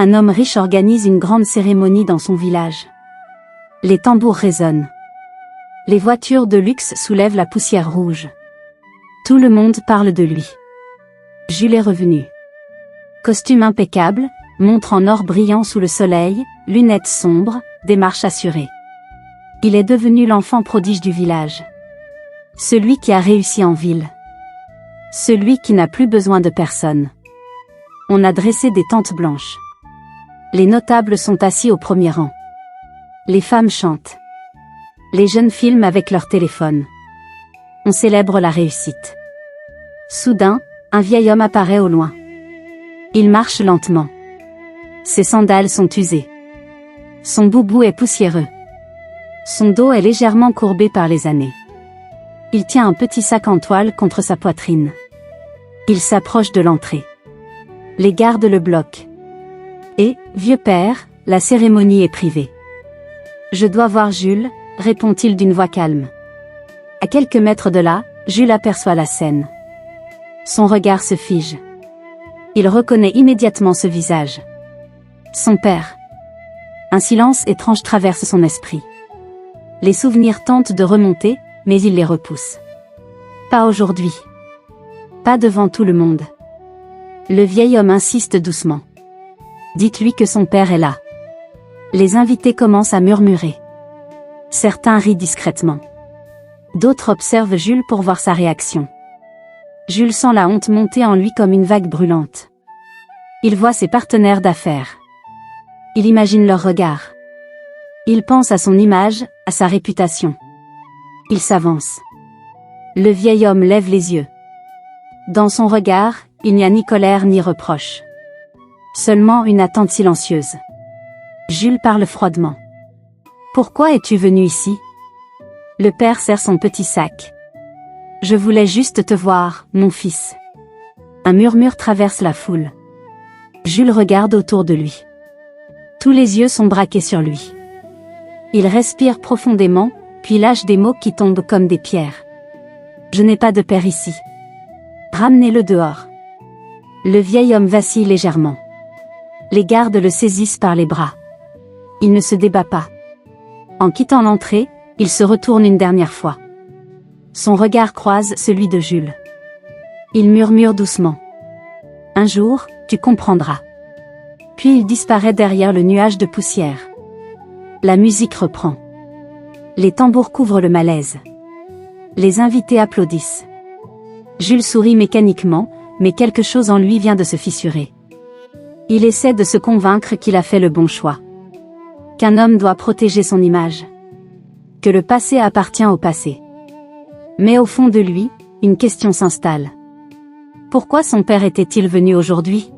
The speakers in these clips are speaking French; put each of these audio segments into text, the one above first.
Un homme riche organise une grande cérémonie dans son village. Les tambours résonnent. Les voitures de luxe soulèvent la poussière rouge. Tout le monde parle de lui. Jules est revenu. Costume impeccable, montre en or brillant sous le soleil, lunettes sombres, démarche assurée. Il est devenu l'enfant prodige du village. Celui qui a réussi en ville. Celui qui n'a plus besoin de personne. On a dressé des tentes blanches. Les notables sont assis au premier rang. Les femmes chantent. Les jeunes filment avec leur téléphone. On célèbre la réussite. Soudain, un vieil homme apparaît au loin. Il marche lentement. Ses sandales sont usées. Son boubou est poussiéreux. Son dos est légèrement courbé par les années. Il tient un petit sac en toile contre sa poitrine. Il s'approche de l'entrée. Les gardes le bloquent. Et, vieux père, la cérémonie est privée. Je dois voir Jules, répond-il d'une voix calme. À quelques mètres de là, Jules aperçoit la scène. Son regard se fige. Il reconnaît immédiatement ce visage. Son père. Un silence étrange traverse son esprit. Les souvenirs tentent de remonter, mais il les repousse. Pas aujourd'hui. Pas devant tout le monde. Le vieil homme insiste doucement. Dites-lui que son père est là. Les invités commencent à murmurer. Certains rient discrètement. D'autres observent Jules pour voir sa réaction. Jules sent la honte monter en lui comme une vague brûlante. Il voit ses partenaires d'affaires. Il imagine leur regard. Il pense à son image, à sa réputation. Il s'avance. Le vieil homme lève les yeux. Dans son regard, il n'y a ni colère ni reproche. Seulement une attente silencieuse. Jules parle froidement. Pourquoi es-tu venu ici? Le père serre son petit sac. Je voulais juste te voir, mon fils. Un murmure traverse la foule. Jules regarde autour de lui. Tous les yeux sont braqués sur lui. Il respire profondément, puis lâche des mots qui tombent comme des pierres. Je n'ai pas de père ici. Ramenez-le dehors. Le vieil homme vacille légèrement. Les gardes le saisissent par les bras. Il ne se débat pas. En quittant l'entrée, il se retourne une dernière fois. Son regard croise celui de Jules. Il murmure doucement. Un jour, tu comprendras. Puis il disparaît derrière le nuage de poussière. La musique reprend. Les tambours couvrent le malaise. Les invités applaudissent. Jules sourit mécaniquement, mais quelque chose en lui vient de se fissurer. Il essaie de se convaincre qu'il a fait le bon choix. Qu'un homme doit protéger son image. Que le passé appartient au passé. Mais au fond de lui, une question s'installe. Pourquoi son père était-il venu aujourd'hui?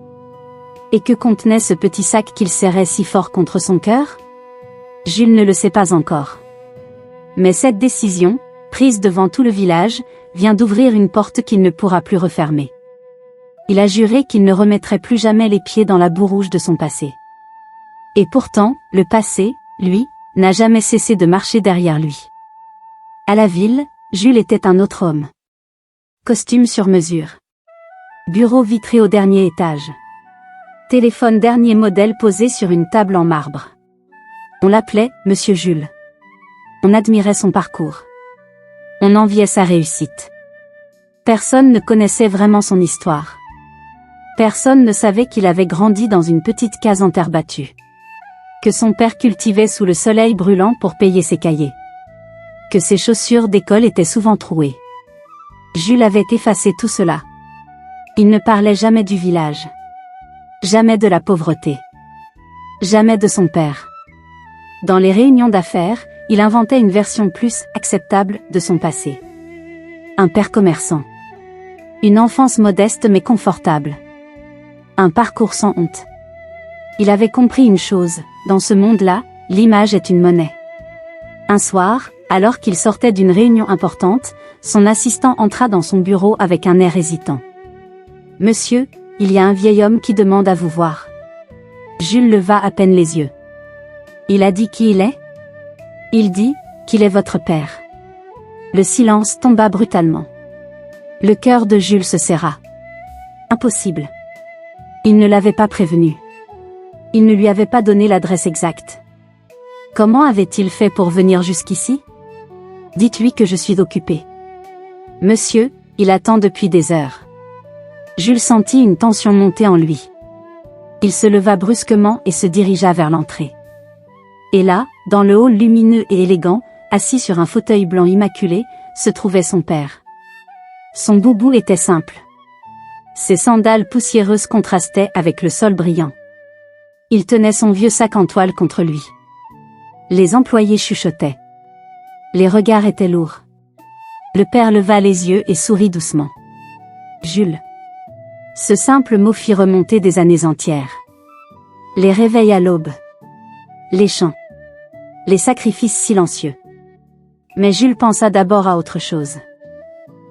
Et que contenait ce petit sac qu'il serrait si fort contre son cœur? Jules ne le sait pas encore. Mais cette décision, prise devant tout le village, vient d'ouvrir une porte qu'il ne pourra plus refermer. Il a juré qu'il ne remettrait plus jamais les pieds dans la boue rouge de son passé. Et pourtant, le passé, lui, n'a jamais cessé de marcher derrière lui. À la ville, Jules était un autre homme. Costume sur mesure. Bureau vitré au dernier étage. Téléphone dernier modèle posé sur une table en marbre. On l'appelait Monsieur Jules. On admirait son parcours. On enviait sa réussite. Personne ne connaissait vraiment son histoire. Personne ne savait qu'il avait grandi dans une petite case en terre battue. Que son père cultivait sous le soleil brûlant pour payer ses cahiers. Que ses chaussures d'école étaient souvent trouées. Jules avait effacé tout cela. Il ne parlait jamais du village. Jamais de la pauvreté. Jamais de son père. Dans les réunions d'affaires, il inventait une version plus acceptable de son passé. Un père commerçant. Une enfance modeste mais confortable. Un parcours sans honte. Il avait compris une chose, dans ce monde-là, l'image est une monnaie. Un soir, alors qu'il sortait d'une réunion importante, son assistant entra dans son bureau avec un air hésitant. « Monsieur, il y a un vieil homme qui demande à vous voir. » Jules leva à peine les yeux. « Il a dit qui il est ? » ?»« Il dit qu'il est votre père. » Le silence tomba brutalement. Le cœur de Jules se serra. Impossible. Il ne l'avait pas prévenu. Il ne lui avait pas donné l'adresse exacte. Comment avait-il fait pour venir jusqu'ici? Dites-lui que je suis occupé. Monsieur, il attend depuis des heures. Jules sentit une tension monter en lui. Il se leva brusquement et se dirigea vers l'entrée. Et là, dans le hall lumineux et élégant, assis sur un fauteuil blanc immaculé, se trouvait son père. Son boubou était simple. Ses sandales poussiéreuses contrastaient avec le sol brillant. Il tenait son vieux sac en toile contre lui. Les employés chuchotaient. Les regards étaient lourds. Le père leva les yeux et sourit doucement. Jules. Ce simple mot fit remonter des années entières. Les réveils à l'aube. Les chants. Les sacrifices silencieux. Mais Jules pensa d'abord à autre chose.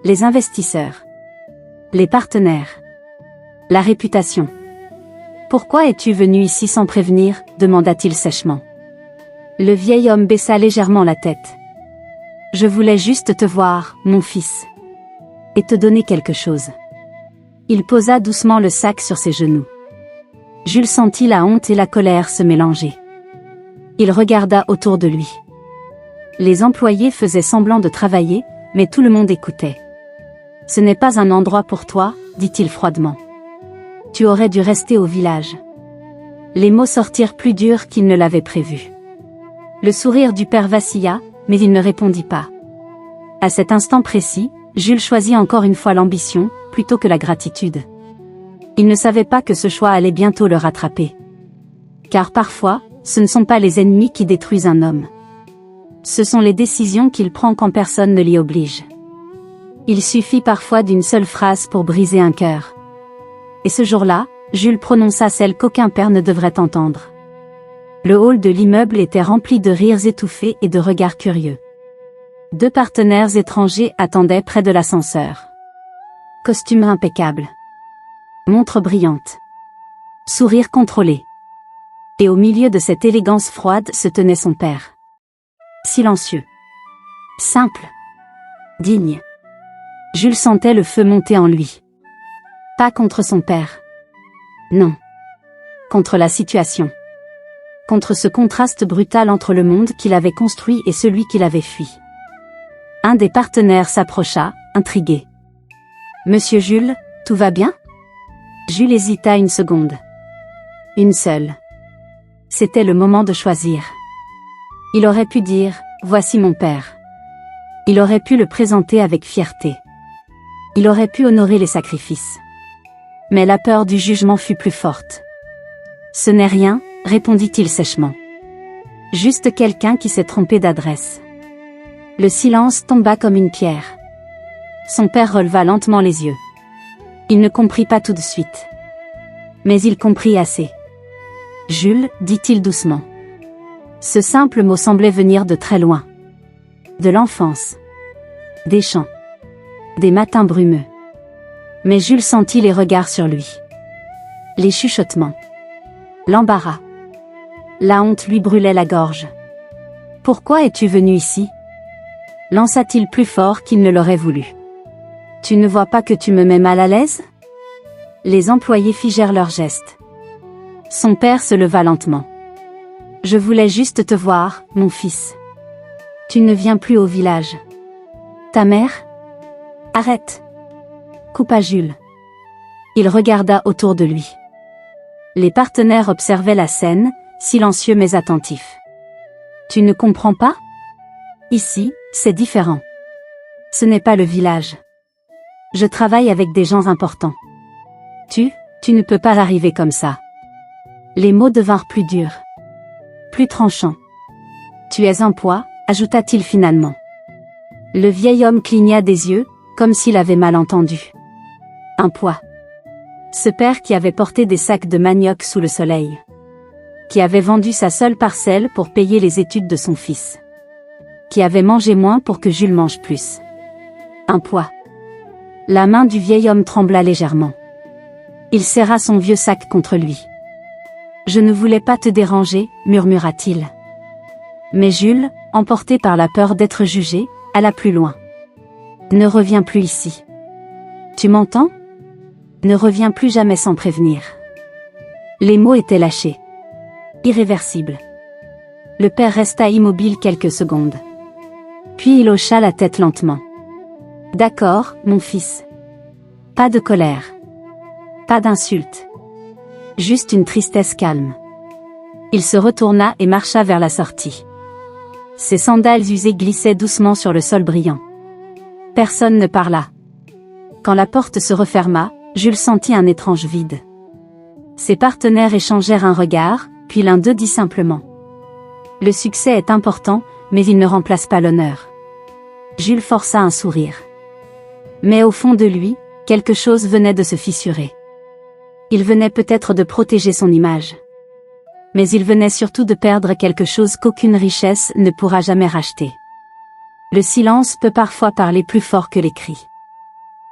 Les investisseurs. Les partenaires. La réputation. Pourquoi es-tu venu ici sans prévenir? Demanda-t-il sèchement. Le vieil homme baissa légèrement la tête. Je voulais juste te voir, mon fils. Et te donner quelque chose. Il posa doucement le sac sur ses genoux. Jules sentit la honte et la colère se mélanger. Il regarda autour de lui. Les employés faisaient semblant de travailler, mais tout le monde écoutait. Ce n'est pas un endroit pour toi, dit-il froidement. Tu aurais dû rester au village. Les mots sortirent plus durs qu'il ne l'avait prévu. Le sourire du père vacilla, mais il ne répondit pas. À cet instant précis, Jules choisit encore une fois l'ambition, plutôt que la gratitude. Il ne savait pas que ce choix allait bientôt le rattraper. Car parfois, ce ne sont pas les ennemis qui détruisent un homme. Ce sont les décisions qu'il prend quand personne ne l'y oblige. Il suffit parfois d'une seule phrase pour briser un cœur. Et ce jour-là, Jules prononça celle qu'aucun père ne devrait entendre. Le hall de l'immeuble était rempli de rires étouffés et de regards curieux. 2 partenaires étrangers attendaient près de l'ascenseur. Costume impeccable. Montre brillante. Sourire contrôlé. Et au milieu de cette élégance froide se tenait son père. Silencieux. Simple. Digne. Jules sentait le feu monter en lui. Pas contre son père. Non. Contre la situation. Contre ce contraste brutal entre le monde qu'il avait construit et celui qu'il avait fui. Un des partenaires s'approcha, intrigué. Monsieur Jules, tout va bien? Jules hésita une seconde. Une seule. C'était le moment de choisir. Il aurait pu dire, voici mon père. Il aurait pu le présenter avec fierté. Il aurait pu honorer les sacrifices. Mais la peur du jugement fut plus forte. Ce n'est rien, répondit-il sèchement. Juste quelqu'un qui s'est trompé d'adresse. Le silence tomba comme une pierre. Son père releva lentement les yeux. Il ne comprit pas tout de suite. Mais il comprit assez. Jules, dit-il doucement. Ce simple mot semblait venir de très loin. De l'enfance. Des champs. Des matins brumeux. Mais Jules sentit les regards sur lui. Les chuchotements. L'embarras. La honte lui brûlait la gorge. Pourquoi es-tu venu ici? Lança-t-il plus fort qu'il ne l'aurait voulu. Tu ne vois pas que tu me mets mal à l'aise? Les employés figèrent leurs gestes. Son père se leva lentement. Je voulais juste te voir, mon fils. Tu ne viens plus au village. Ta mère? Arrête. Coupa Jules. Il regarda autour de lui. Les partenaires observaient la scène, silencieux mais attentifs. Tu ne comprends pas? Ici, c'est différent. Ce n'est pas le village. Je travaille avec des gens importants. Tu ne peux pas arriver comme ça. Les mots devinrent plus durs. Plus tranchants. Tu es un poids, ajouta-t-il finalement. Le vieil homme cligna des yeux, comme s'il avait mal entendu. Un poids. Ce père qui avait porté des sacs de manioc sous le soleil. Qui avait vendu sa seule parcelle pour payer les études de son fils. Qui avait mangé moins pour que Jules mange plus. Un poids. La main du vieil homme trembla légèrement. Il serra son vieux sac contre lui. Je ne voulais pas te déranger, murmura-t-il. Mais Jules, emporté par la peur d'être jugé, alla plus loin. Ne reviens plus ici. Tu m'entends? Ne reviens plus jamais sans prévenir. Les mots étaient lâchés. irréversible. Le père resta immobile quelques secondes. Puis il hocha la tête lentement. « D'accord, mon fils. Pas de colère. Pas d'insulte. Juste une tristesse calme. » Il se retourna et marcha vers la sortie. Ses sandales usées glissaient doucement sur le sol brillant. Personne ne parla. Quand la porte se referma, Jules sentit un étrange vide. Ses partenaires échangèrent un regard, puis l'un d'eux dit simplement. « Le succès est important, mais il ne remplace pas l'honneur. » Jules força un sourire. Mais au fond de lui, quelque chose venait de se fissurer. Il venait peut-être de protéger son image. Mais il venait surtout de perdre quelque chose qu'aucune richesse ne pourra jamais racheter. Le silence peut parfois parler plus fort que les cris.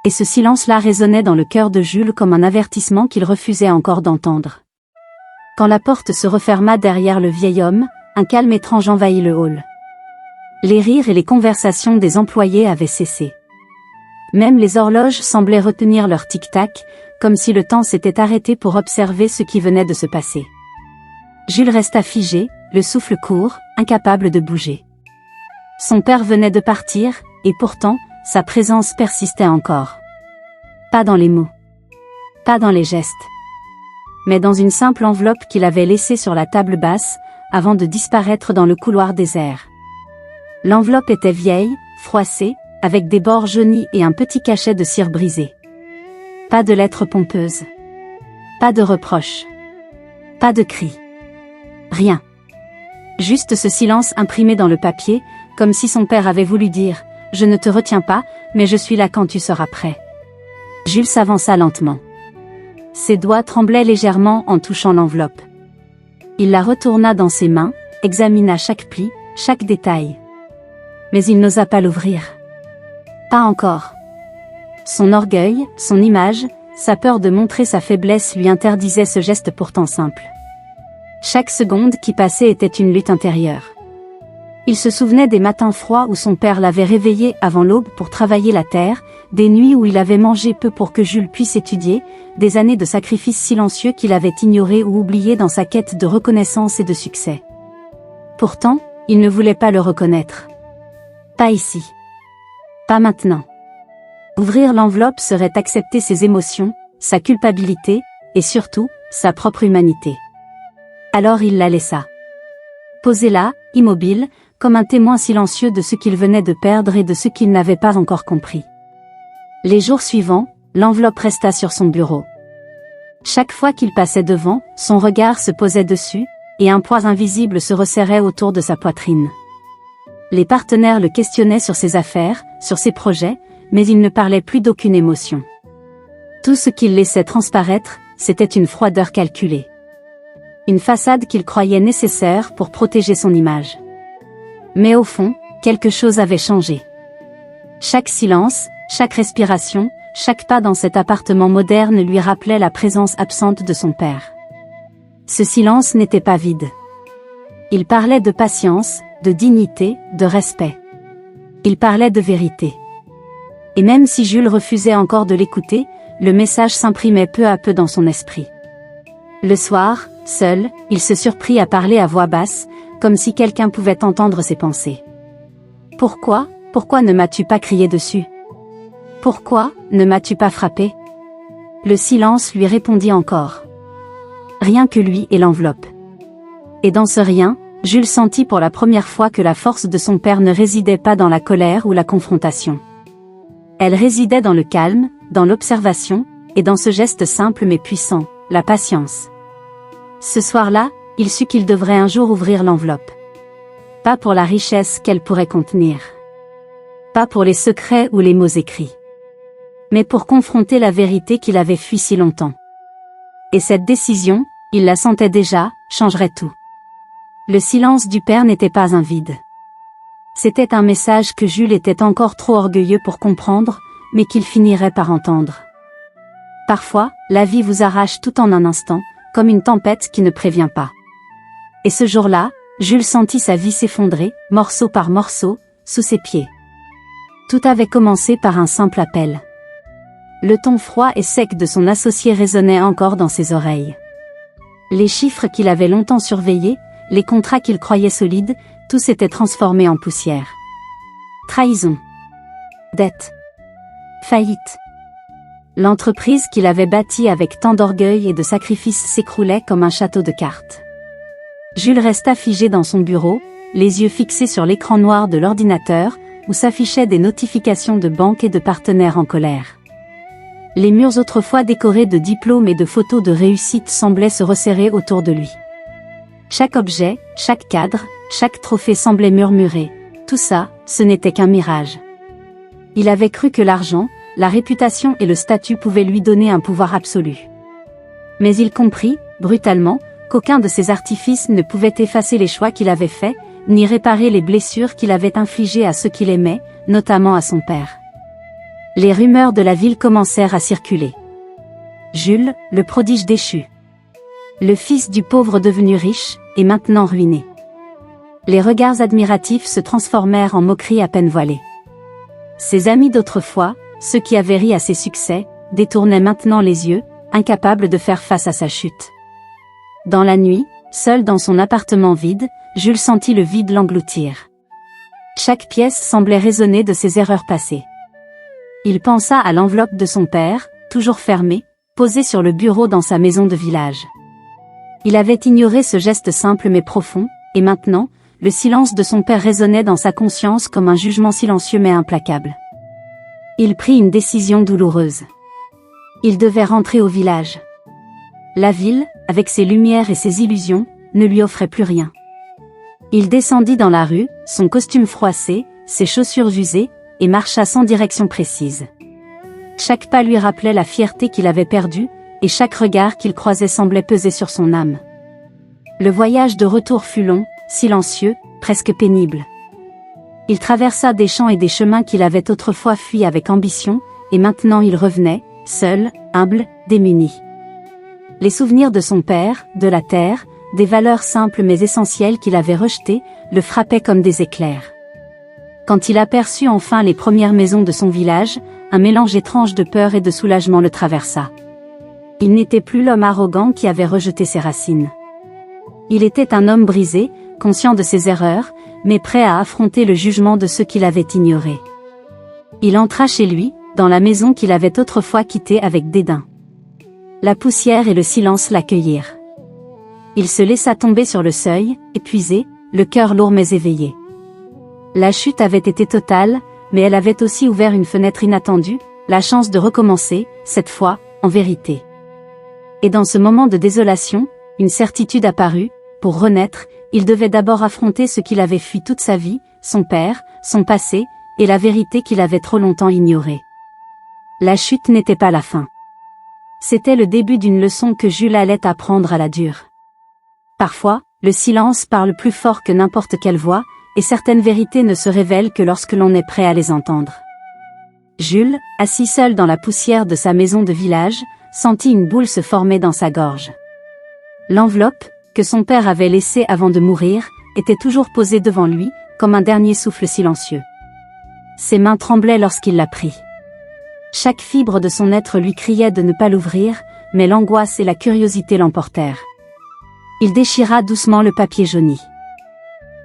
Et ce silence-là résonnait dans le cœur de Jules comme un avertissement qu'il refusait encore d'entendre. Quand la porte se referma derrière le vieil homme, un calme étrange envahit le hall. Les rires et les conversations des employés avaient cessé. Même les horloges semblaient retenir leur tic-tac, comme si le temps s'était arrêté pour observer ce qui venait de se passer. Jules resta figé, le souffle court, incapable de bouger. Son père venait de partir, et pourtant, sa présence persistait encore. Pas dans les mots. Pas dans les gestes. Mais dans une simple enveloppe qu'il avait laissée sur la table basse, avant de disparaître dans le couloir désert. L'enveloppe était vieille, froissée, avec des bords jaunis et un petit cachet de cire brisée. Pas de lettres pompeuses. Pas de reproches. Pas de cris. Rien. Juste ce silence imprimé dans le papier, comme si son père avait voulu dire « Je ne te retiens pas, mais je suis là quand tu seras prêt. » Jules s'avança lentement. Ses doigts tremblaient légèrement en touchant l'enveloppe. Il la retourna dans ses mains, examina chaque pli, chaque détail. Mais il n'osa pas l'ouvrir. Pas encore. Son orgueil, son image, sa peur de montrer sa faiblesse lui interdisaient ce geste pourtant simple. Chaque seconde qui passait était une lutte intérieure. Il se souvenait des matins froids où son père l'avait réveillé avant l'aube pour travailler la terre, des nuits où il avait mangé peu pour que Jules puisse étudier, des années de sacrifices silencieux qu'il avait ignorés ou oubliés dans sa quête de reconnaissance et de succès. Pourtant, il ne voulait pas le reconnaître. Pas ici. Pas maintenant. Ouvrir l'enveloppe serait accepter ses émotions, sa culpabilité, et surtout, sa propre humanité. Alors il la laissa. Posée là, immobile, comme un témoin silencieux de ce qu'il venait de perdre et de ce qu'il n'avait pas encore compris. Les jours suivants, l'enveloppe resta sur son bureau. Chaque fois qu'il passait devant, son regard se posait dessus, et un poids invisible se resserrait autour de sa poitrine. Les partenaires le questionnaient sur ses affaires, sur ses projets, mais il ne parlait plus d'aucune émotion. Tout ce qu'il laissait transparaître, c'était une froideur calculée. Une façade qu'il croyait nécessaire pour protéger son image. Mais au fond, quelque chose avait changé. Chaque silence, chaque respiration, chaque pas dans cet appartement moderne lui rappelait la présence absente de son père. Ce silence n'était pas vide. Il parlait de patience, de dignité, de respect. Il parlait de vérité. Et même si Jules refusait encore de l'écouter, le message s'imprimait peu à peu dans son esprit. Le soir, seul, il se surprit à parler à voix basse, comme si quelqu'un pouvait entendre ses pensées. « Pourquoi ne m'as-tu pas crié dessus? Pourquoi ne m'as-tu pas frappé ?» Le silence lui répondit encore. Rien que lui et l'enveloppe. Et dans ce rien, Jules sentit pour la première fois que la force de son père ne résidait pas dans la colère ou la confrontation. Elle résidait dans le calme, dans l'observation, et dans ce geste simple mais puissant, la patience. Ce soir-là, il sut qu'il devrait un jour ouvrir l'enveloppe. Pas pour la richesse qu'elle pourrait contenir. Pas pour les secrets ou les mots écrits. Mais pour confronter la vérité qu'il avait fui si longtemps. Et cette décision, il la sentait déjà, changerait tout. Le silence du père n'était pas un vide. C'était un message que Jules était encore trop orgueilleux pour comprendre, mais qu'il finirait par entendre. Parfois, la vie vous arrache tout en un instant, comme une tempête qui ne prévient pas. Et ce jour-là, Jules sentit sa vie s'effondrer, morceau par morceau, sous ses pieds. Tout avait commencé par un simple appel. Le ton froid et sec de son associé résonnait encore dans ses oreilles. Les chiffres qu'il avait longtemps surveillés, les contrats qu'il croyait solides, tout s'était transformé en poussière. Trahison. Dette. Faillite. L'entreprise qu'il avait bâtie avec tant d'orgueil et de sacrifices s'écroulait comme un château de cartes. Jules resta figé dans son bureau, les yeux fixés sur l'écran noir de l'ordinateur, où s'affichaient des notifications de banques et de partenaires en colère. Les murs autrefois décorés de diplômes et de photos de réussite semblaient se resserrer autour de lui. Chaque objet, chaque cadre, chaque trophée semblait murmurer « Tout ça, ce n'était qu'un mirage ». Il avait cru que l'argent, la réputation et le statut pouvaient lui donner un pouvoir absolu. Mais il comprit, brutalement, qu'aucun de ces artifices ne pouvait effacer les choix qu'il avait faits, ni réparer les blessures qu'il avait infligées à ceux qu'il aimait, notamment à son père. Les rumeurs de la ville commencèrent à circuler. Jules, le prodige déchu. Le fils du pauvre devenu riche, est maintenant ruiné. Les regards admiratifs se transformèrent en moqueries à peine voilées. Ses amis d'autrefois, ceux qui avaient ri à ses succès, détournaient maintenant les yeux, incapables de faire face à sa chute. Dans la nuit, seul dans son appartement vide, Jules sentit le vide l'engloutir. Chaque pièce semblait résonner de ses erreurs passées. Il pensa à l'enveloppe de son père, toujours fermée, posée sur le bureau dans sa maison de village. Il avait ignoré ce geste simple mais profond, et maintenant, le silence de son père résonnait dans sa conscience comme un jugement silencieux mais implacable. Il prit une décision douloureuse. Il devait rentrer au village. La ville, avec ses lumières et ses illusions, ne lui offrait plus rien. Il descendit dans la rue, son costume froissé, ses chaussures usées, et marcha sans direction précise. Chaque pas lui rappelait la fierté qu'il avait perdue, et chaque regard qu'il croisait semblait peser sur son âme. Le voyage de retour fut long, silencieux, presque pénible. Il traversa des champs et des chemins qu'il avait autrefois fuis avec ambition, et maintenant il revenait, seul, humble, démuni. Les souvenirs de son père, de la terre, des valeurs simples mais essentielles qu'il avait rejetées, le frappaient comme des éclairs. Quand il aperçut enfin les premières maisons de son village, un mélange étrange de peur et de soulagement le traversa. Il n'était plus l'homme arrogant qui avait rejeté ses racines. Il était un homme brisé, conscient de ses erreurs, mais prêt à affronter le jugement de ceux qui l'avaient ignoré. Il entra chez lui, dans la maison qu'il avait autrefois quittée avec dédain. La poussière et le silence l'accueillirent. Il se laissa tomber sur le seuil, épuisé, le cœur lourd mais éveillé. La chute avait été totale, mais elle avait aussi ouvert une fenêtre inattendue, la chance de recommencer, cette fois, en vérité. Et dans ce moment de désolation, une certitude apparut, pour renaître, il devait d'abord affronter ce qu'il avait fui toute sa vie, son père, son passé, et la vérité qu'il avait trop longtemps ignorée. La chute n'était pas la fin. C'était le début d'une leçon que Jules allait apprendre à la dure. Parfois, le silence parle plus fort que n'importe quelle voix, et certaines vérités ne se révèlent que lorsque l'on est prêt à les entendre. Jules, assis seul dans la poussière de sa maison de village, sentit une boule se former dans sa gorge. L'enveloppe, que son père avait laissée avant de mourir, était toujours posée devant lui, comme un dernier souffle silencieux. Ses mains tremblaient lorsqu'il la prit. Chaque fibre de son être lui criait de ne pas l'ouvrir, mais l'angoisse et la curiosité l'emportèrent. Il déchira doucement le papier jauni.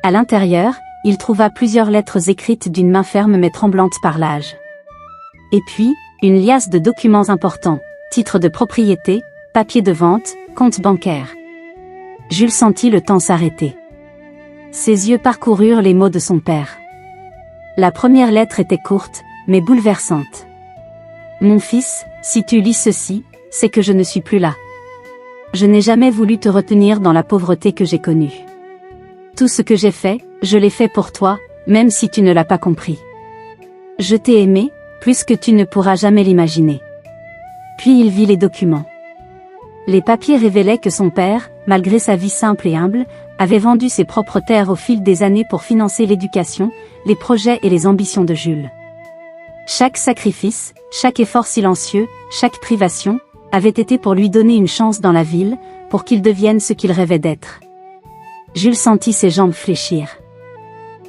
À l'intérieur, il trouva plusieurs lettres écrites d'une main ferme mais tremblante par l'âge. Et puis, une liasse de documents importants, titres de propriété, papiers de vente, comptes bancaires. Jules sentit le temps s'arrêter. Ses yeux parcoururent les mots de son père. La première lettre était courte, mais bouleversante. « Mon fils, si tu lis ceci, c'est que je ne suis plus là. Je n'ai jamais voulu te retenir dans la pauvreté que j'ai connue. Tout ce que j'ai fait, je l'ai fait pour toi, même si tu ne l'as pas compris. Je t'ai aimé, plus que tu ne pourras jamais l'imaginer. » Puis il vit les documents. Les papiers révélaient que son père, malgré sa vie simple et humble, avait vendu ses propres terres au fil des années pour financer l'éducation, les projets et les ambitions de Jules. Chaque sacrifice, chaque effort silencieux, chaque privation, avait été pour lui donner une chance dans la ville, pour qu'il devienne ce qu'il rêvait d'être. Jules sentit ses jambes fléchir.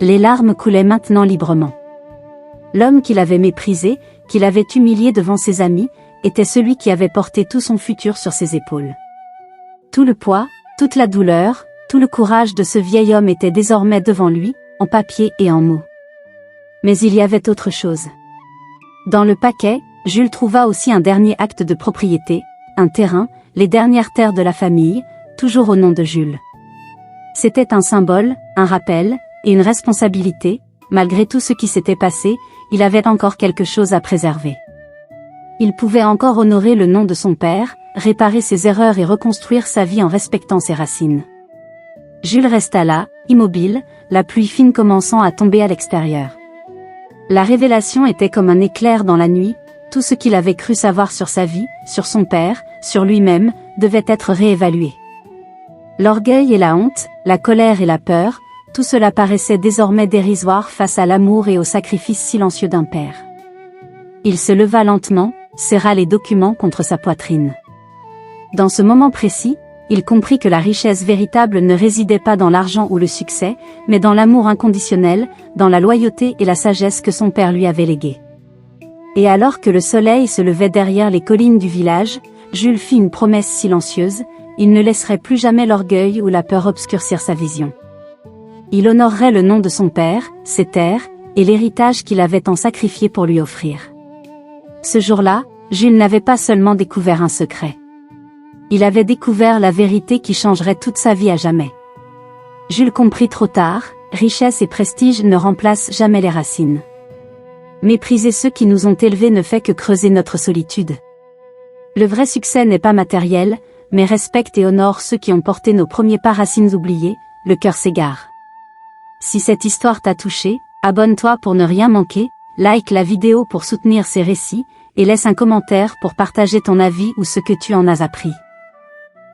Les larmes coulaient maintenant librement. L'homme qu'il avait méprisé, qu'il avait humilié devant ses amis, était celui qui avait porté tout son futur sur ses épaules. Tout le poids, toute la douleur, tout le courage de ce vieil homme était désormais devant lui, en papier et en mots. Mais il y avait autre chose. Dans le paquet, Jules trouva aussi un dernier acte de propriété, un terrain, les dernières terres de la famille, toujours au nom de Jules. C'était un symbole, un rappel, et une responsabilité, malgré tout ce qui s'était passé, il avait encore quelque chose à préserver. Il pouvait encore honorer le nom de son père, réparer ses erreurs et reconstruire sa vie en respectant ses racines. Jules resta là, immobile, la pluie fine commençant à tomber à l'extérieur. La révélation était comme un éclair dans la nuit, tout ce qu'il avait cru savoir sur sa vie, sur son père, sur lui-même, devait être réévalué. L'orgueil et la honte, la colère et la peur, tout cela paraissait désormais dérisoire face à l'amour et au sacrifice silencieux d'un père. Il se leva lentement, serra les documents contre sa poitrine. Dans ce moment précis, il comprit que la richesse véritable ne résidait pas dans l'argent ou le succès, mais dans l'amour inconditionnel, dans la loyauté et la sagesse que son père lui avait léguées. Et alors que le soleil se levait derrière les collines du village, Jules fit une promesse silencieuse, il ne laisserait plus jamais l'orgueil ou la peur obscurcir sa vision. Il honorerait le nom de son père, ses terres, et l'héritage qu'il avait tant sacrifié pour lui offrir. Ce jour-là, Jules n'avait pas seulement découvert un secret. Il avait découvert la vérité qui changerait toute sa vie à jamais. Jules comprit trop tard, richesse et prestige ne remplacent jamais les racines. Mépriser ceux qui nous ont élevés ne fait que creuser notre solitude. Le vrai succès n'est pas matériel, mais respecte et honore ceux qui ont porté nos premiers pas. Racines oubliées, le cœur s'égare. Si cette histoire t'a touché, abonne-toi pour ne rien manquer, like la vidéo pour soutenir ces récits, et laisse un commentaire pour partager ton avis ou ce que tu en as appris.